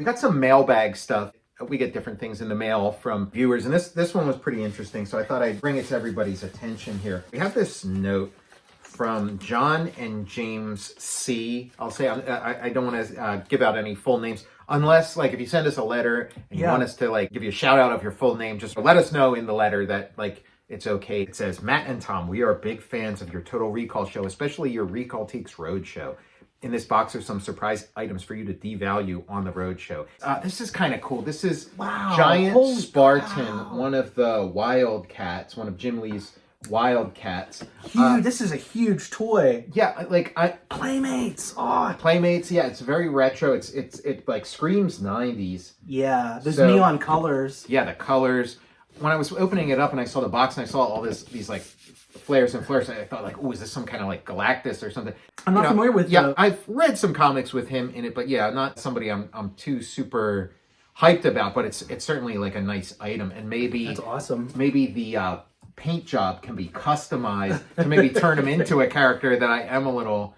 We got some mailbag stuff. We get different things in the mail from viewers, and this one was pretty interesting, so I thought I'd bring it to everybody's attention here. We have this note from John and James C. I'll say I don't want to give out any full names, unless, like, if you send us a letter and you want us to, like, give you a shout out of your full name, just let us know in the letter that, like, it's okay. It says, Matt and Tom, we are big fans of your Total Recall show, especially your Recall Teaks Road show. In this box are some surprise items for you to devalue on the road show. This is kind of cool. This is Giant Spartan, one of the Wildcats, one of Jim Lee's Wildcats. Huge. This is a huge toy. Yeah, like Playmates. Oh, Playmates. Yeah, it's very retro. It like screams 90s. Yeah, there's neon colors. Yeah, the colors. When I was opening it up and I saw the box and I saw all these like flares and flares, I thought, like, oh, is this some kind of like Galactus or something? I'm not familiar with. Yeah, I've read some comics with him in it, but yeah, not somebody I'm too super hyped about. But it's certainly like a nice item, and maybe that's awesome. Maybe the paint job can be customized to maybe turn him into a character that I am a little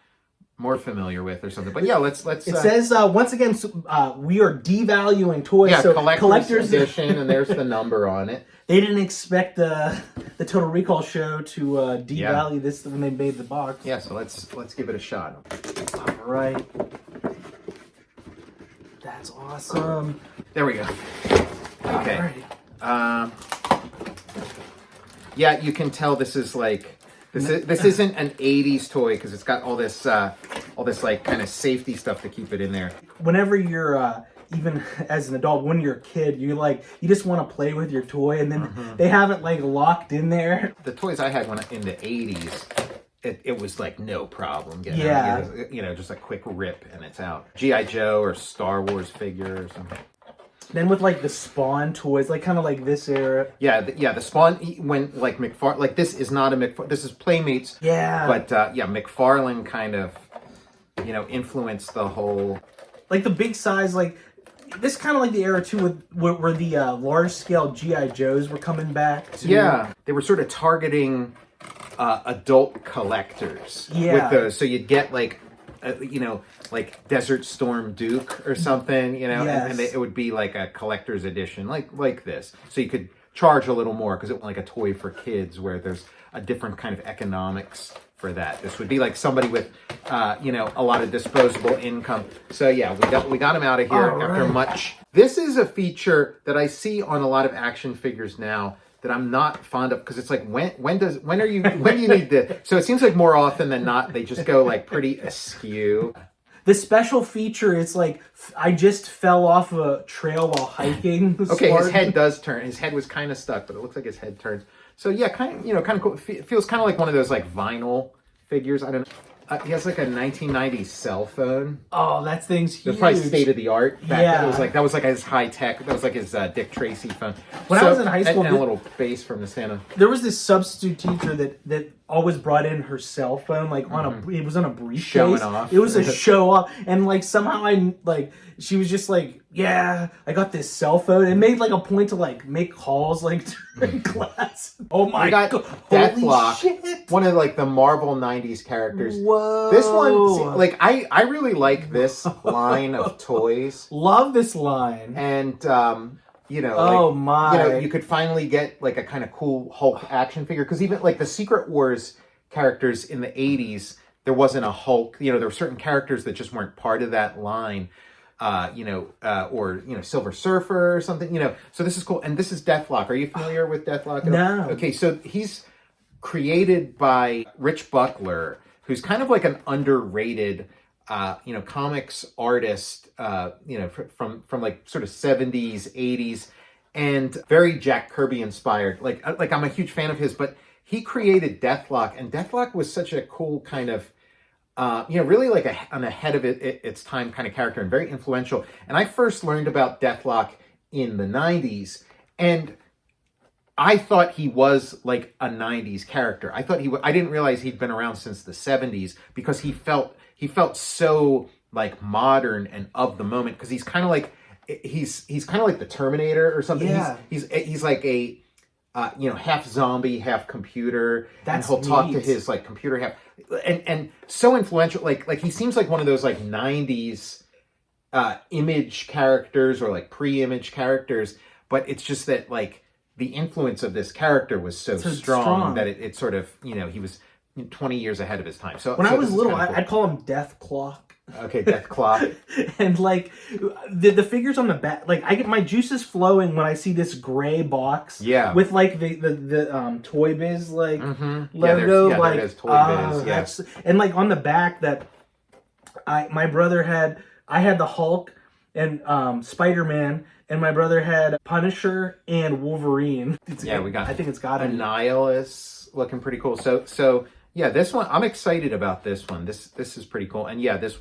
more familiar with or something. But yeah, let's it says once again, we are devaluing toys. Yeah, so collector's edition, and there's the number on it. They didn't expect the Total Recall show to devalue this when they made the box. Yeah, so let's give it a shot. All right. That's awesome. There we go. Okay. All right. Yeah, you can tell this is like this isn't an 80s toy because it's got all this like kind of safety stuff to keep it in there. Whenever you're even as an adult, when you're a kid, you just want to play with your toy, and then they have it like locked in there. The toys I had in the 80s, it was like no problem getting out. Just a quick rip and it's out. G.I. Joe or Star Wars figure or something. Then with like the Spawn toys, like kind of like this era. Yeah, the Spawn, when like McFarlane, like this is not a McFarlane, this is Playmates. Yeah. But McFarlane kind of, influenced the whole. Like the big size, like this kind of like the era too where the large scale G.I. Joes were coming back. Yeah, they were sort of targeting adult collectors with those. So you'd get like, like Desert Storm Duke or something, and it would be like a collector's edition, like this. So you could charge a little more because it was like a toy for kids where there's a different kind of economics for that. This would be like somebody with, a lot of disposable income. So yeah, we got him out of here after much. This is a feature that I see on a lot of action figures now that I'm not fond of, because it's like, when do you need this? So it seems like more often than not, they just go like pretty askew. The special feature is like, I just fell off a trail while hiking. Okay, Spartan. His head does turn. His head was kind of stuck, but it looks like his head turns. So yeah, kind of cool. It feels kind of like one of those like vinyl figures. I don't know. He has like a 1990s cell phone. Oh, that thing's huge. It's probably state of the art. Yeah, that was like his high tech. That was like his Dick Tracy phone. When I was in high school, and a little bass from the Santa. There was this substitute teacher that always brought in her cell phone, like it was on a briefcase. Showing off. It was a show off, and like somehow she was just like, yeah, I got this cell phone, and made like a point to like make calls like during class. Oh my god! Deathlock, shit. One of like the Marvel '90s characters. Whoa! This one, like I really like this line of toys. Love this line, and my! You could finally get like a kind of cool Hulk action figure, because even like the Secret Wars characters in the '80s, there wasn't a Hulk. There were certain characters that just weren't part of that line. Or Silver Surfer or something, So this is cool, and this is Deathlock. Are you familiar with Deathlock? No. Okay, so he's created by Rich Buckler, who's kind of like an underrated, comics artist, from like sort of 70s, 80s, and very Jack Kirby inspired. Like I'm a huge fan of his, but he created Deathlock, and Deathlock was such a cool kind of. Really like an ahead of its time kind of character, and very influential. And I first learned about Deathlock in the 90s, and I thought he was like a 90s character. I didn't realize he'd been around since the 70s, because he felt so like modern and of the moment, because he's kind of like the Terminator or something. Yeah. He's like a half zombie, half computer. That's and he'll talk to his like computer half, and so influential. Like he seems like one of those like 90s image characters or like pre-image characters, but it's just that like the influence of this character was so strong that it sort of, you know, he was 20 years ahead of his time. So when I was little, cool. I'd call him Deathlock. Okay, Deathlock. And like the figures on the back, like I get my juices flowing when I see this gray box. Yeah. With like the Toy Biz like logo. Yeah, like there is Toy Biz. That's, and like on the back that my brother had, I had the Hulk and Spider-Man, and my brother had Punisher and Wolverine. We got. I think it's got Annihilus looking pretty cool. So yeah, this one I'm excited about. This one, this is pretty cool. And yeah, this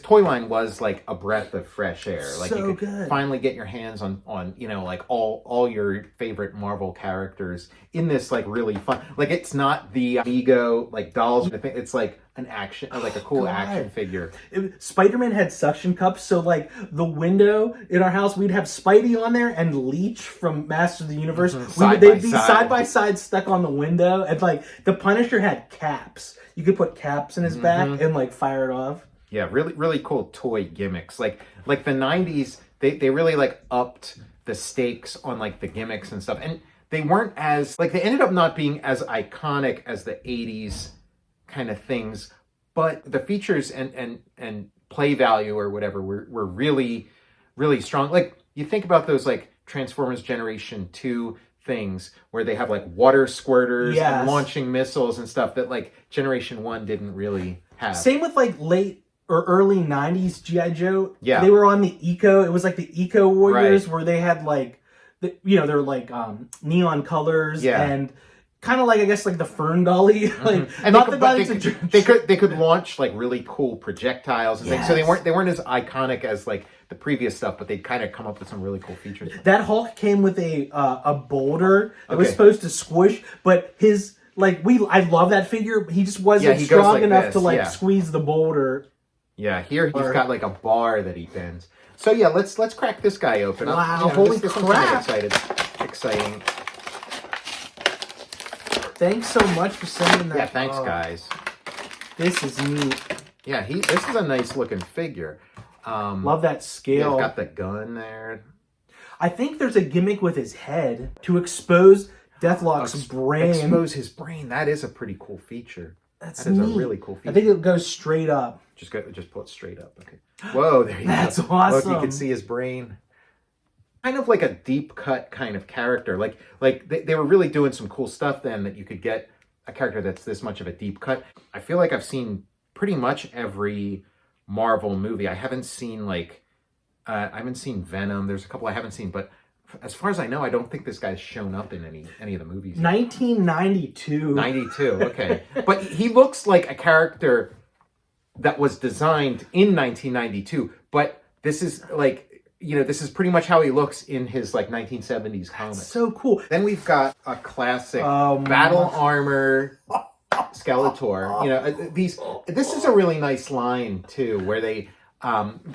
toy line was like a breath of fresh air. Like you could finally get your hands on you know, like all your favorite Marvel characters in this like really fun. Like it's not the Amigo like dolls. It's like an action, like a cool action figure. Spider-Man had suction cups, so like the window in our house, we'd have Spidey on there and Leech from Masters of the Universe. They'd be side by side stuck on the window, and like the Punisher had caps. You could put caps in his back and like fire it off. Yeah, really cool toy gimmicks. Like the 90s, they really like upped the stakes on like the gimmicks and stuff. And they weren't as like, they ended up not being as iconic as the 80s kind of things, but the features and play value or whatever were really strong. Like you think about those like Transformers Generation 2 things where they have like water squirters and launching missiles and stuff that like Generation 1 didn't really have. Same with like late or early 90s G.I. Joe. Yeah. They were on the Eco. It was like the Eco Warriors where they had like, they're like neon colors and kind of like, I guess, like the Fern Dolly. Like, and they could launch like really cool projectiles and things. So they weren't as iconic as like the previous stuff, but they'd kind of come up with some really cool features. That Hulk came with a boulder that was supposed to squish, but his I love that figure. He just wasn't strong enough to squeeze the boulder. Yeah, here he's got like a bar that he bends. So yeah, let's crack this guy open. Wow, holy this crap! Exciting. Thanks so much for sending that. Yeah, thanks guys. This is neat. Yeah, this is a nice looking figure. Love that scale. He's got the gun there. I think there's a gimmick with his head to expose Deathlock's brain. Expose his brain. That is a pretty cool feature. That is neat. A really cool feature. I think it goes straight up. Just pull it straight up. Okay. Whoa, there you go. That's awesome. Look, you can see his brain. Kind of like a deep cut kind of character. Like they were really doing some cool stuff then, that you could get a character that's this much of a deep cut. I feel like I've seen pretty much every Marvel movie. I haven't seen Venom. There's a couple I haven't seen, but as far as I know, I don't think this guy's shown up in any of the movies. 1992. 92, okay. But he looks like a character that was designed in 1992, but this is like, this is pretty much how he looks in his like 1970s comics. That's so cool. Then we've got a classic battle armor Skeletor. This is a really nice line too, where they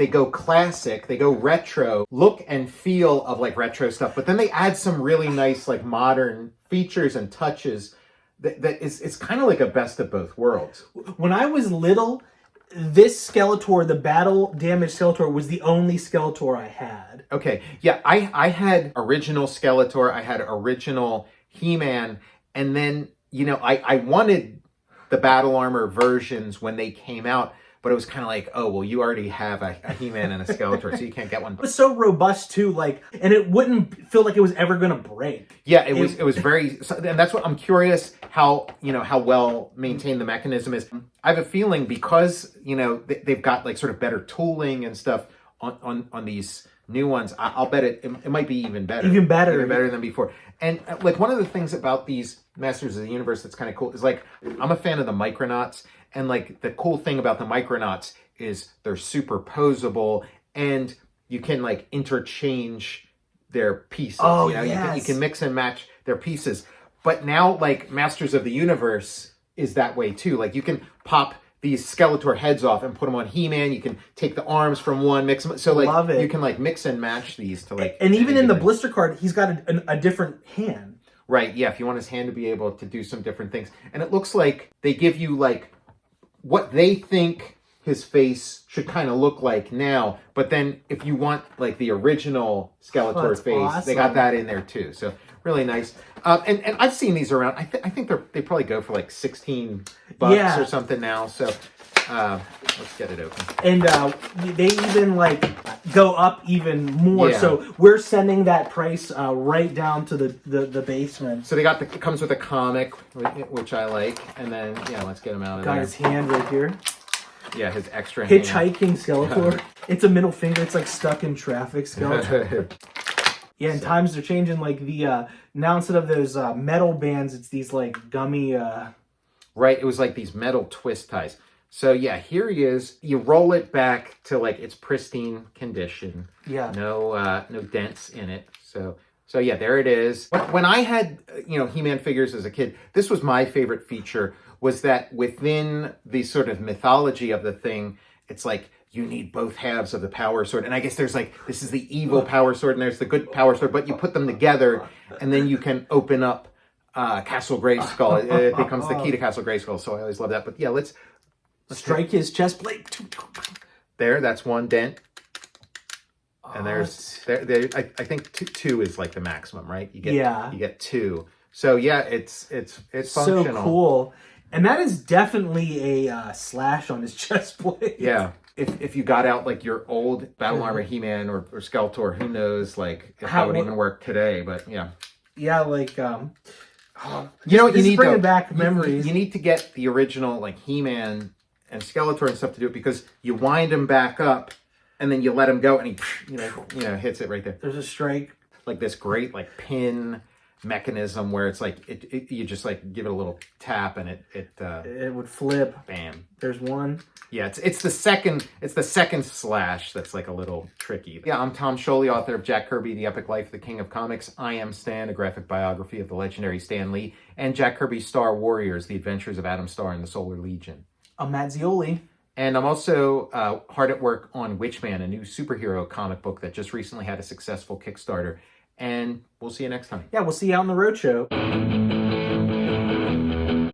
go classic, they go retro, look and feel of like retro stuff, but then they add some really nice like modern features and touches that it's kind of like a best of both worlds. When I was little, this Skeletor, the battle damaged Skeletor, was the only Skeletor I had. Okay, yeah, I had original Skeletor, I had original He-Man, and then, I wanted the battle armor versions when they came out, but it was kind of like, oh, well, you already have a He-Man and a Skeletor, so you can't get one. It was so robust too, and it wouldn't feel like it was ever going to break. Yeah, it was very, and that's what I'm curious how well maintained the mechanism is. I have a feeling because, they've got like sort of better tooling and stuff on these new ones, I'll bet it might be even better. Even better than before. And like one of the things about these Masters of the Universe that's kind of cool is like, I'm a fan of the Micronauts. And like the cool thing about the Micronauts is they're superposable and you can like interchange their pieces. Oh, you can mix and match their pieces. But now like Masters of the Universe is that way too. Like you can pop these Skeletor heads off and put them on He-Man. You can take the arms from one, mix them. So like you can like mix and match these to like. And even in the blister card, he's got a different hand. Right. Yeah. If you want his hand to be able to do some different things, and it looks like they give you like what they think his face should kind of look like now. But then if you want like the original Skeletor face, awesome. they got that in there too. So really nice. And I've seen these around. I think they probably go for like $16 or something now. So let's get it open. And they even like go up even more. Yeah. So we're sending that price right down to the basement. So it comes with a comic, which I like. And then, yeah, let's get him out of there. Got his hand right here. Yeah, his extra hand. Hitchhiking Skeletor. It's a middle finger. It's like stuck in traffic Skeletor. Yeah, and times are changing. Like now instead of those metal bands, it's these like gummy. Right, it was like these metal twist ties. So yeah, here he is. You roll it back to like its pristine condition. Yeah. No dents in it. So yeah, there it is. When I had He-Man figures as a kid, this was my favorite feature. Was that within the sort of mythology of the thing, it's like you need both halves of the power sword. And I guess there's like, this is the evil power sword and there's the good power sword, but you put them together and then you can open up Castle Grayskull. It becomes the key to Castle Grayskull. So I always love that. But yeah, let's strike his chest plate. There, that's one dent. And there's, I think two is like the maximum, right? You get two. So yeah, it's functional. So cool. And that is definitely a slash on his chest plate. Yeah. If you got out like your old Battle Armor He-Man or Skeletor, who knows like if that would even work today, but yeah. Yeah, like you know what you need bringing back memories. You need to get the original like He-Man and Skeletor and stuff to do it because you wind him back up and then you let him go and he hits it right there. There's a strike. Like this great like pin mechanism where it's like you just like give it a little tap and it would flip. Bam. There's one. Yeah, it's the second slash that's like a little tricky. Yeah, I'm Tom Scioli, author of Jack Kirby, The Epic Life of the King of Comics. I Am Stan, a graphic biography of the legendary Stan Lee, and Jack Kirby's Star Warriors, The Adventures of Adam Starr and the Solar Legion. I'm Matt Zeoli. And I'm also hard at work on Witchman, a new superhero comic book that just recently had a successful Kickstarter. And we'll see you next time. Yeah, we'll see you out on the roadshow.